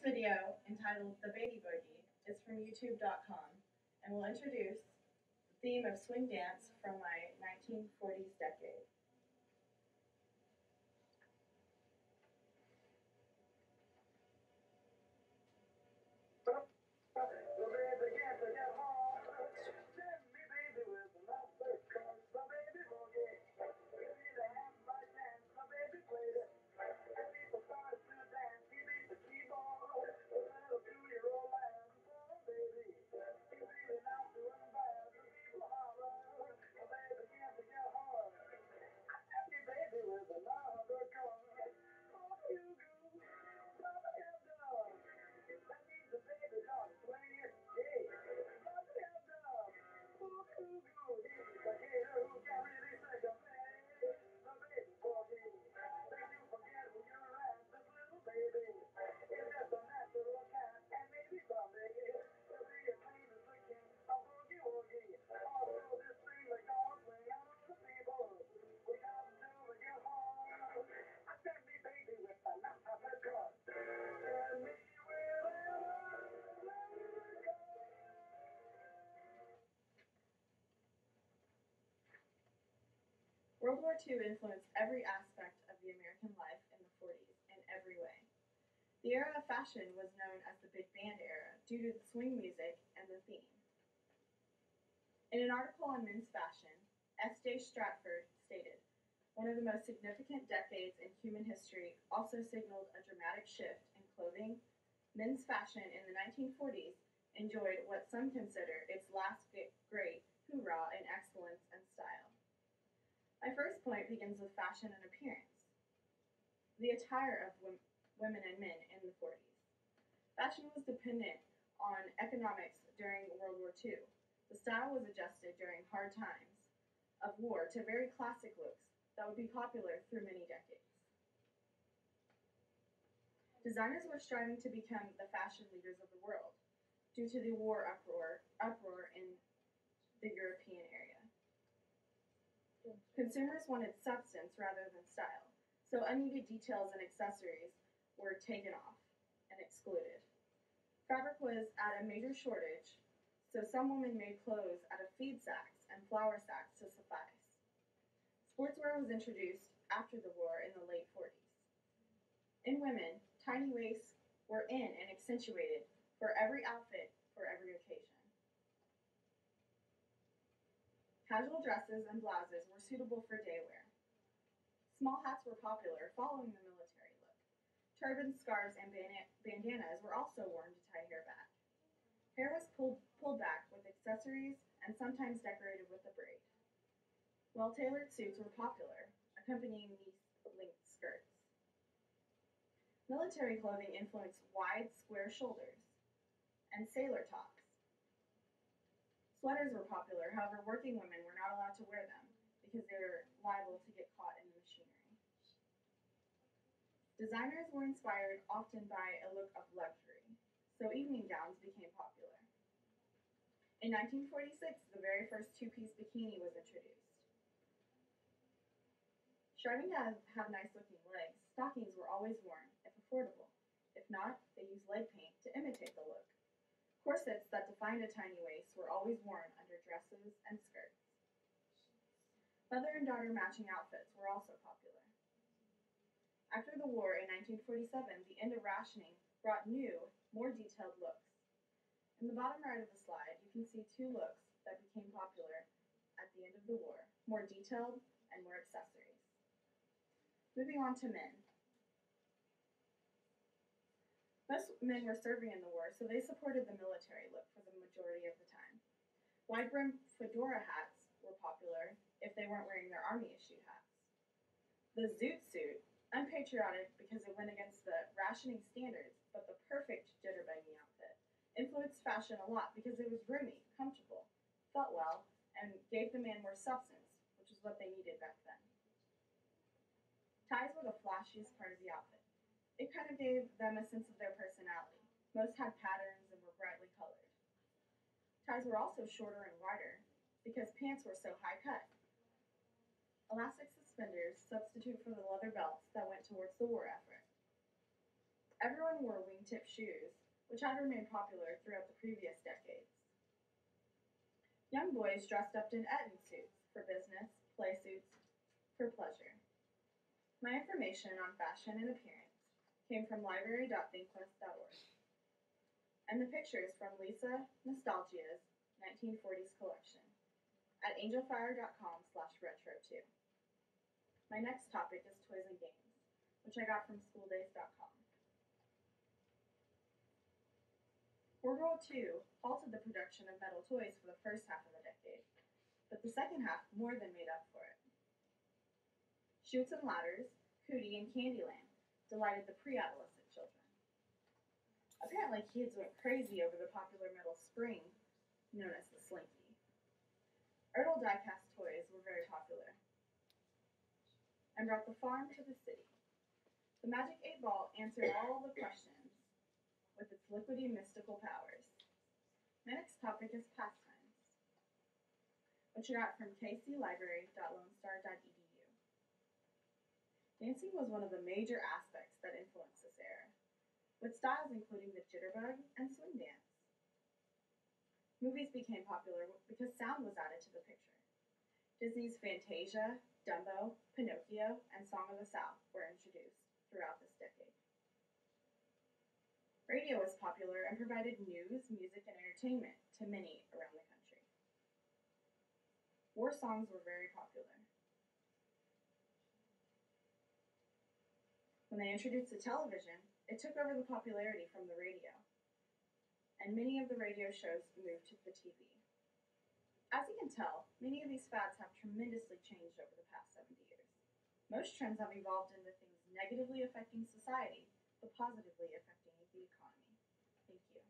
video, entitled The Baby Boogie, is from YouTube.com and will introduce the theme of swing dance from my 1940s decade. World War II influenced every aspect of the American life in the 40s in every way. The era of fashion was known as the Big Band era due to the swing music and the theme. In an article on men's fashion, S.J. Stratford stated, "One of the most significant decades in human history also signaled a dramatic shift in clothing. Men's fashion in the 1940s enjoyed what some consider its last great hoorah in excellence and style." My first point begins with fashion and appearance. The attire of women and men in the 40s. Fashion was dependent on economics during World War II. The style was adjusted during hard times of war to very classic looks that would be popular through many decades. Designers were striving to become the fashion leaders of the world due to the war uproar in the European area. Consumers wanted substance rather than style, so unneeded details and accessories were taken off and excluded. Fabric was at a major shortage, so some women made clothes out of feed sacks and flour sacks to suffice. Sportswear was introduced after the war in the late 40s. In women, tiny waists were in and accentuated for every outfit for every occasion. Casual dresses and blouses were suitable for day wear. Small hats were popular, following the military look. Turbans, scarves, and bandanas were also worn to tie hair back. Hair was pulled back with accessories and sometimes decorated with a braid. Well-tailored suits were popular, accompanying knee-length skirts. Military clothing influenced wide, square shoulders and sailor tops. Sweaters were popular, however, working women were not allowed to wear them because they were liable to get caught in the machinery. Designers were inspired often by a look of luxury, so evening gowns became popular. In 1946, the very first two-piece bikini was introduced. Striving to have nice-looking legs, stockings were always worn, if affordable. If not, they used leg paint to imitate the look. Corsets that defined a tiny waist were always worn under dresses and skirts. Mother and daughter matching outfits were also popular. After the war in 1947, the end of rationing brought new, more detailed looks. In the bottom right of the slide, you can see two looks that became popular at the end of the war, more detailed and more accessories. Moving on to men. Most men were serving in the war, so they supported the military look for the majority of the time. Wide-brimmed fedora hats were popular if they weren't wearing their army-issued hats. The zoot suit, unpatriotic because it went against the rationing standards, but the perfect jitterbuggy outfit, influenced fashion a lot because it was roomy, comfortable, felt well, and gave the man more substance, which is what they needed back then. Ties were the flashiest part of the outfit. It kind of gave them a sense of their personality. Most had patterns and were brightly colored. Ties were also shorter and wider because pants were so high cut. Elastic suspenders substitute for the leather belts that went towards the war effort. Everyone wore wingtip shoes, which had remained popular throughout the previous decades. Young boys dressed up in Eton suits for business, play suits for pleasure. My information on fashion and appearance came from library.thinklist.org, and the pictures from Lisa Nostalgia's 1940s collection at angelfire.com/retro2. My next topic is toys and games, which I got from schooldays.com. World War II halted the production of metal toys for the first half of the decade, but the second half more than made up for it. Chutes and Ladders, Hootie, and Candyland delighted the pre-adolescent children. Apparently, kids went crazy over the popular metal spring, known as the Slinky. Ertl die-cast toys were very popular and brought the farm to the city. The Magic 8-Ball answered all the questions with its liquidy mystical powers. My next topic is pastimes, which I got from kclibrary.lonestar.edu. Dancing was one of the major aspects that influenced this era, with styles including the jitterbug and swing dance. Movies became popular because sound was added to the picture. Disney's Fantasia, Dumbo, Pinocchio, and Song of the South were introduced throughout this decade. Radio was popular and provided news, music, and entertainment to many around the country. War songs were very popular. When they introduced the television, it took over the popularity from the radio, and many of the radio shows moved to the TV. As you can tell, many of these fads have tremendously changed over the past 70 years. Most trends have evolved into things negatively affecting society, but positively affecting the economy. Thank you.